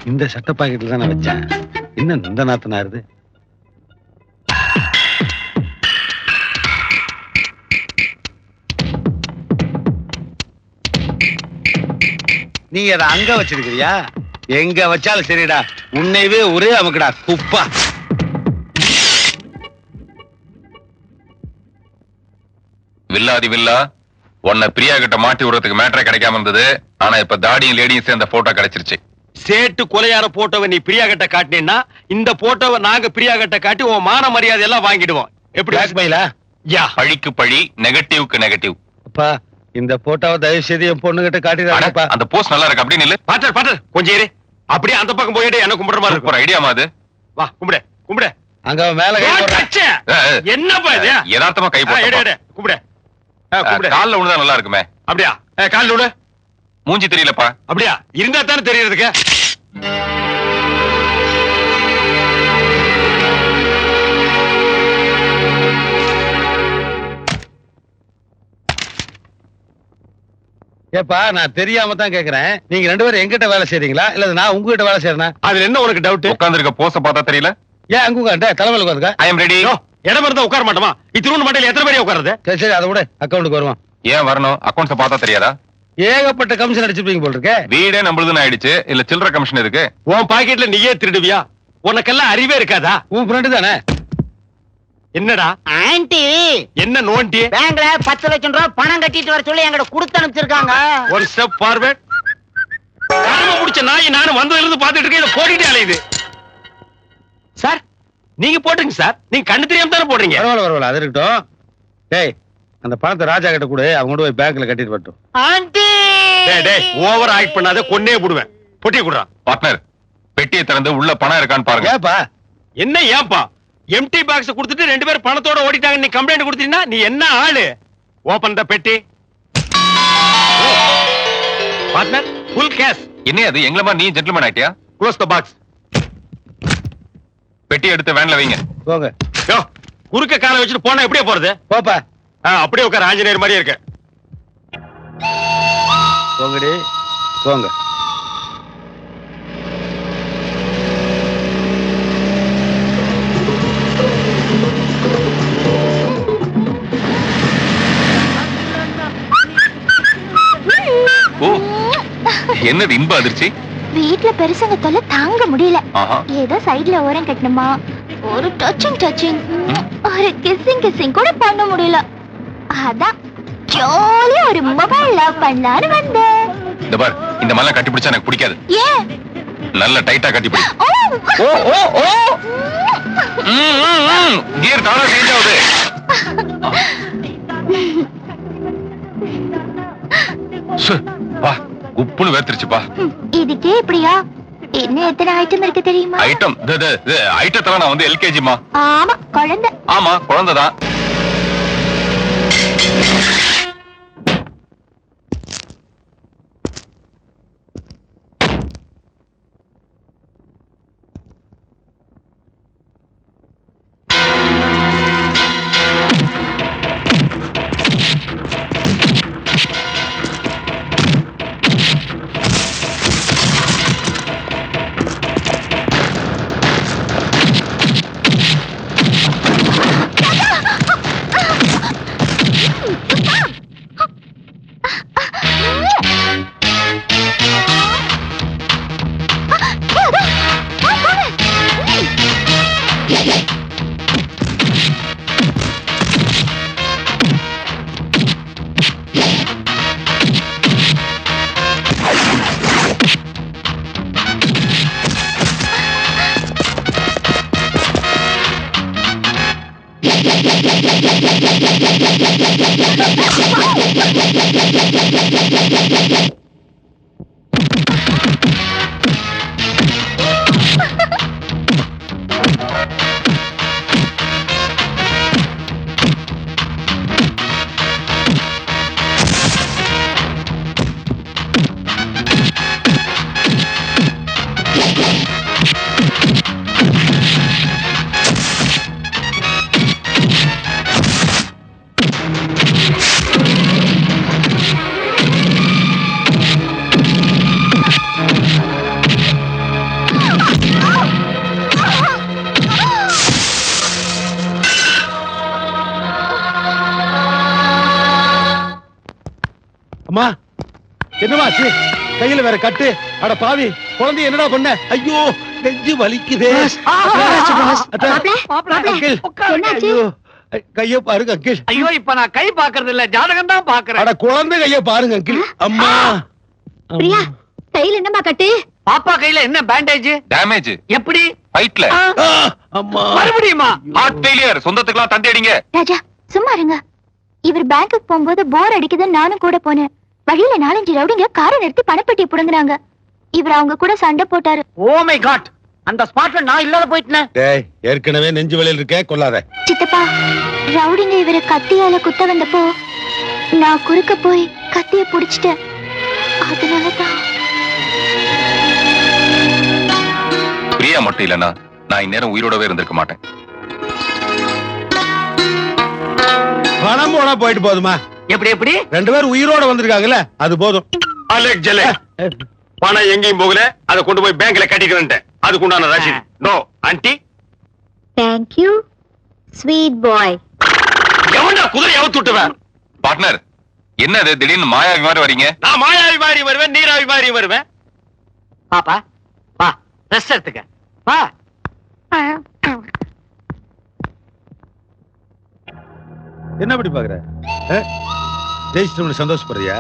இந்த சட்ட பாக்கெட்ல தான் நான் வச்சேன். என்ன இந்த நாத்தனா இருது? நீங்க அதை அங்க வச்சிருக்கிறியா? எங்க வச்சாலும் சரிடா, உன்னையவே ஒரே அமுக்கடா குப்பா. வில்லாதி வில்லா, உன்னை பிரியா கிட்ட மாட்டி விடுறதுக்கு மேட்டரே கிடைக்காம இருந்தது. ஆனா இப்ப தாடியும் லேடியும் சேர்ந்த போட்டோ கிடைச்சிருச்சு. சேட்டு கொலையார போட்டோவை நீ பிரியா கிட்ட காட்டினீன்னா இந்த போட்டோவை நாங்க பிரியா கிட்ட காட்டி உன் மான மரியாதை எல்லாம் வாங்கிடுவோம். எப்படி யா? பழிக்கு பழி, நெகட்டிவ்க்கு நெகட்டிவ். அப்பா, இந்த போட்டோவை தயவு செய்து என் பொண்ணு கிட்ட காட்டிடாதப்பா. அந்த போஸ்ட் நல்லா இருக்கு. அப்படி நில்லு. பாட்டர் கொஞ்சம் இரு. அப்படியே அந்த பக்கம் போயிட்டு என்ன கும்பிடுற மாதிரி இருக்கும். ஐடியா மாது. வா கும்பிடு கும்பிடு. அங்க மேல என்னப்பா இது? யதார்த்தமா கை போட்டு கும்பிடு. கால்ல விழுந்தா நல்லா இருக்குமே. அப்படியா? கால்ல விடு. மூஞ்சி தெரியலப்பா. அப்படியா? இருந்தா தானே தெரியறதுக்கு. ஏப்பா, நான் தெரியாம தான் கேக்குறேன். நீங்க ரெண்டு பேரும் எங்கிட்ட வேலை செய்றீங்களா இல்ல நான் உங்ககிட்ட வேலை செய்யறேனா? அதுல என்ன உனக்கு டவுட்? உட்கார்ந்திருக்க போஸ பார்த்தா தெரியல. ஏன் அங்க உட்கார்ந்த தலைமையில உட்காருங்க. ஐ அம் ரெடி. இடம் இருந்தா உட்கார மாட்டோமா? இத்திரூன் மண்டையில எத்தனை பேர் உட்காருது? சரி சரி, அதை விட அக்கௌண்ட்டுக்கு வருவோம். ஏன் வரணும்? அக்கௌண்ட்ஸ் பார்த்தா தெரியாதா? ஏகப்பட்ட கமிஷன் அடிச்சிருப்பீங்க போல இருக்கே. வீடே நம்மளுதுன்னு ஆயிடுச்சு. இல்ல சில்லற கமிஷன் இருக்கு. உன் பாக்கெட்ல நீயே திருடுவியா? உனக்கெல்லாம் அறிவே இருக்காதா? உன் ஃப்ரெண்டு தானே. என்னடா ஆன்ட்டி? என்ன நோண்டி? பேங்க்ல 10 லட்சம் ரூபாய் பணம் கட்டிட்டு வர சொல்லி எங்கிட்ட கொடுத்து அனுப்பிச்சிருக்காங்க. ஒரு ஸ்டெப் ஃபார்வர்ட். காம புடிச்ச நாய் நானும் வந்ததுல இருந்து பாத்துட்டு இருக்கேன். இத போடிட்டே அலையுது. சார் நீங்க போடுங்க சார். நீங்க கண்ணு தெரியாம தானே போடுறீங்க. பரவாயில்ல அது இருக்கட்டும். டேய், அந்த பணத்தை ராஜா கிட்ட கூட அவங்க கொண்டு போய் பேங்க்ல கட்டிட்டு வரட்டும். ஆன்ட்டி டேய் ஓவர் ஆக்ட் பண்ணாத, கொன்னே போடுவேன். பொட்டியை குடுறா. பார்ட்னர், பெட்டியை திறந்து உள்ள பணம் இருக்கான்னு பாருங்க. ஏப்பா என்ன ஏன்பா? எம்டி பாக்ஸ் கொடுத்துட்டு ரெண்டு பேரும் பணத்தோட ஓடிட்டாங்க. நீ கம்ப்ளைண்ட் கொடுத்தீங்கன்னா நீ என்ன ஆளு? ஓபன் த பெட்டி. Partner, full cash. என்ன அது? எங்களமா நீ ஜென்டில்மேன் ஆயிட்டியா? Close the box. பெட்டி எடுத்து வேன்ல வைங்க. போங்க. யோ, குறுக்க காலை வச்சுட்டு போனா எப்படியே போறது? போப்பா. அப்படியே உட்கார, ஆஞ்சநேயர் மாதிரியே இருக்கு. போங்கடி போங்க. ஓ, என்னது இன்ப அதிர்ச்சி? வீட்ல பெருசங்க தொல்லை தாங்க முடியல. ஆஹா. ஏதோ சைடுல ஓரம் கட்டணுமா, ஒரு டச்சிங் ஒரு கிஸ்ஸிங் கூட பண்ண முடியல. அதான் ஜாலியா ஒரு மொபைல் லவ் பண்ணலான்னு வந்தேன். இந்த பார், இந்த மாதிரி கட்டி பிடிச்சா எனக்கு பிடிக்காது. ஏன்? நல்ல டைட்டா கட்டி பிடி. ஓ ஓ ஓ ஓ. கியர் தானா சேஞ்ச் ஆகுது. பா, குப்புன்னு வேர்த்திருச்சுப்பா. இதுக்கே இப்படியா? இன்னும் எத்தனை ஐட்டம் இருக்கு தெரியுமா? ஐட்டம் ஐட்டத்துல நான் வந்து எல்கேஜிமா. ஆமா, குழந்தை. ஆமா, குழந்தைதான். அம்மா என்னமா ஆச்சு? கையில வேற கட்டு. அட பாவி, குழந்தை என்னடா பண்ண? ஐயோ நெஞ்சு வலிக்குதே. என்னாச்சு? கைய பாருங்க அங்கிள். ஐயோ இப்ப நான் கை பாக்குறது இல்ல, ஜாதகம் தான் பாக்குறேன். அட குழந்தை கைய பாருங்க அங்கிள். அம்மா பிரியா, கையில என்னமா கட்டு? பாப்பா கையில என்ன பேண்டேஜ்? டேமேஜ் எப்படி? ஃபைட்ல அம்மா மறுபடியுமா? Heart failure. சொந்தத்துக்குலாம் தந்தி அடிங்க. ராஜா சும்மா இருங்க. இவர் பேங்க்குக்கு போகும்போது போர் அடிக்குதுன்னு நானும் கூட போனேன். வழியில 4-5 ரவுடிங்க காரை நிறுத்தி பணப்பெட்டியை புடுங்குறாங்க. இவர் அவங்க கூட சண்டை போட்டாரு. ஓ மை காட், அந்த ஸ்பாட்ல நான் இல்லாத போயிட்டேன். டேய், ஏற்கனவே நெஞ்சு வலியில் இருக்கே, கொல்லாத. சித்தப்பா, ரவுடிங்க இவரை கத்தியால குத்த வந்தப்போ நான் குறுக்க போய் கத்திய புடிச்சிட்டேன். அதனாலதான். பிரியா மட்டும் இல்லனா நான் இந்நேரம் உயிரோடவே இருந்திருக்க மாட்டேன். பணம் போனா போயிட்டு போதுமா? எப்படி எப்படி? 2 பேர் உயிரோட வந்திருக்காங்கல்ல, அது போதும். அலெக் ஜலே, பணம் எங்கேயும் போகல, அதை கொண்டு போய் பேங்க்ல கட்டிக்கிறேன். அதுக்கு உண்டான ரசீது. No aunty. Thank you, sweet boy. எவன்டா குதிரை அவுத்து விட்டுவேன்? பார்ட்னர், என்னது திடீர்னு மாயாவி மாதிரி வரீங்க? நான் மாயாவி மாதிரி வருவேன், நீராவி மாதிரி வருவேன். பாப்பா வா, ரெஸ்ட் எடுத்துக்க வா. என்ன அப்படி பாக்குற? ஜெயிச்சிட்டு சந்தோஷப்படுறியா?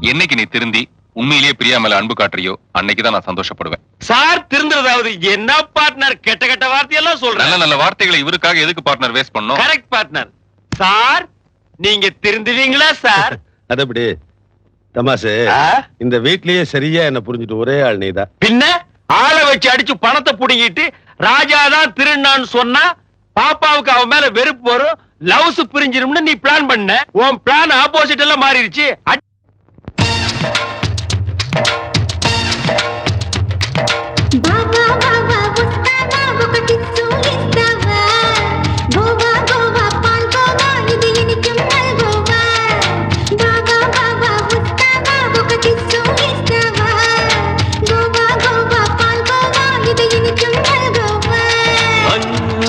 என்னைக்கு நீ திருந்தி உண்மையிலேயே பிரியா மேல அன்பு காட்டுறியோ அன்னைக்குதான் நான் சந்தோஷப்படுவேன். சார் திருந்துறதாவது என்ன பார்ட்னர்? கெட்ட கெட்ட வார்த்தையெல்லாம் நல்ல சொல்றேன். நல்ல வார்த்தைகளை இவருக்காக எதுக்கு பார்ட்னர் வேஸ்ட் பண்ணோம்? Correct partner. சார் நீங்க திருந்துவீங்களா சார்? அது எப்படி தமாசு? இந்த வீட்லயே சரியா என்ன புரிஞ்சுட்டு ஒரே ஆள் நீதான். பின்ன ஆளை வச்சு அடிச்சு பணத்தை புடுங்கிட்டு ராஜாதான் திருநான்னு சொன்னா பாப்பாவுக்கு அவன் மேல வெறுப்பு வரும், லவ்ஸ் பிரிஞ்சிரும்னு நீ பிளான் பண்ண. உன் பிளான் ஆப்போசிட் எல்லாம் மாறிடுச்சு.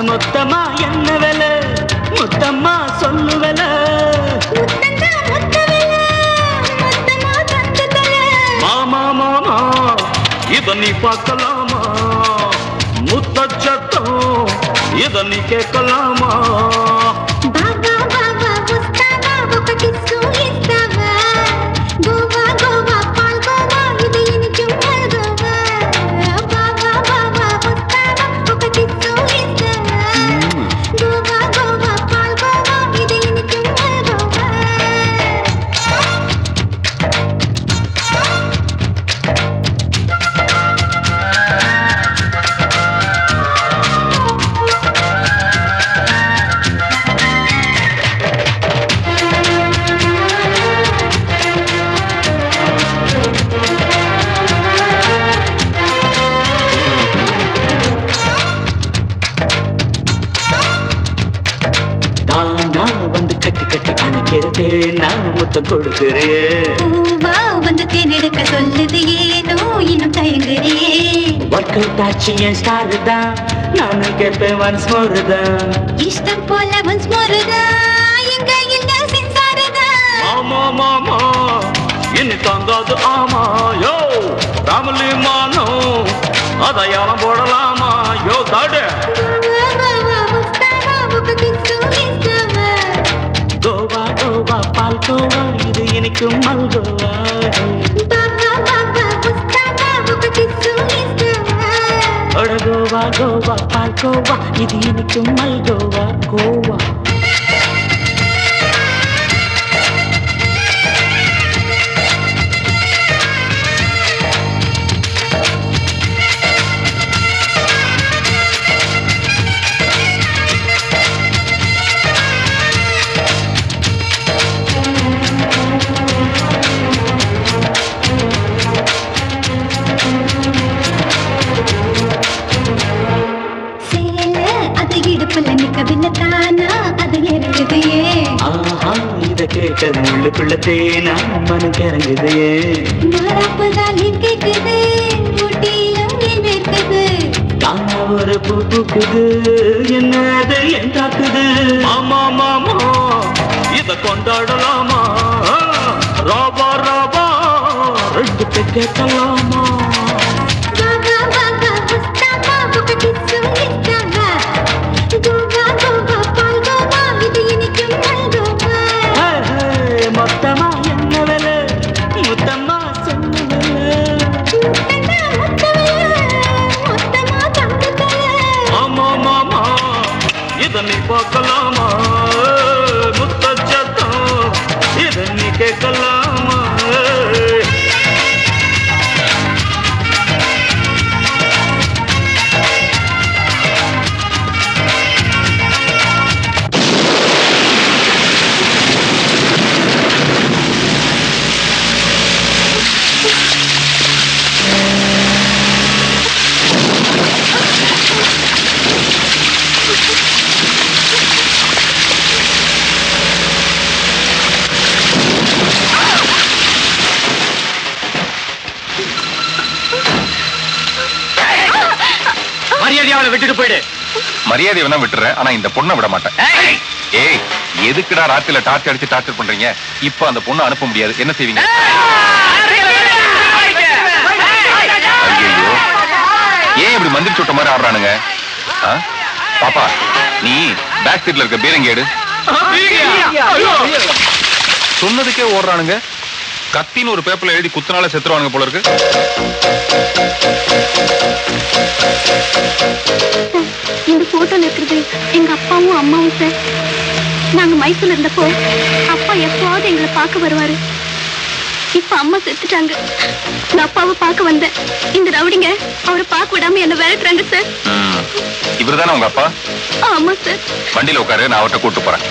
மொத்தமா என்ன வேலை? மொத்தமா சொல்லு வேலை. மாமா மாமா இத நீ பார்க்கலாமா? முத்தச்சத்தம் இத நீ கேட்கலாமா? வந்து கட்டி கட்டி அணைக்கிறது, நான் முத்தம் கொடுக்கிறேன். வந்து தேனெடுக்க சொல்லுது ஏனோ இன்னும் தயங்குறே. ஒர்க் அவுட் ஆச்சு என் ஸ்டார் தான், நானும் கேட்பேன் ஒன்ஸ் மோர் தான். இஷ்டம் போல ஒன்ஸ் மோர் தான், எங்க இல்ல சென்சாரதான். மாமா மாமா இனி தாங்காது ஆமா. யோ ராமலி மானோ அதையாலம் போடலாமா? யோ தாடு கோவா கோவா பால் கோவா இது இனிக்கும் மல்கோவா. கோவா கோவா பால் கோவா இது இனிக்கும் மல்கோவா. கோவா கேட்டது உள்ளுக்குள்ள தேனா மனம் கிறங்குது. காணா ஒரு பூ பூக்குது, என்னது என் தாக்குது. மாமா மாமா இத கொண்டாடலாமா? ராபா கேட்கலாமா மொத்தமா என்ன விலை முத்தம்மா சொன்ன ஆமா மாமா இத நீ பார்க்கலாமா முத்த சத்தம் இத நீ கேட்கலாமா மரியாதை அவளை விட்டுட்டு போயிடு. மரியாதை வேணா விட்டுறேன், ஆனா இந்த பொண்ணை விட மாட்டேன். ஏய், எதுக்குடா ராத்திரில டார்ச் அடிச்சு டார்ச்சர் பண்றீங்க? இப்ப அந்த பொண்ணை அனுப்ப முடியாது, என்ன செய்வீங்க? ஐயோ, ஏன் இப்படி மந்திரி சுட்ட மாதிரி ஆடுறானுங்க? பாப்பா, நீ பேக் சீட்ல இருக்க பீரங்கி எடு. சொன்னதுக்கே ஓடுறானுங்க. கத்தின்னு ஒரு பேப்பர்ல எழுதி குத்துனால செத்துருவானுங்க போல இருக்கு. இந்த போட்டோல இருக்கிறது எங்க அப்பாவும் அம்மாவும் சார். நாங்க மைசூர்ல இருந்தப்போ அப்பா எப்பவாவது எங்களை பார்க்க வருவாரு. இப்ப அம்மா செத்துட்டாங்க. நான் அப்பாவை பார்க்க வந்தேன். இந்த ரவுடிங்க அவரை பார்க்க விடாம என்ன விரட்டுறாங்க சார். இவருதானே உங்க அப்பா? ஆமா சார். வண்டியில உட்காரு, நான் அவர்கிட்ட கூட்டு போறேன்.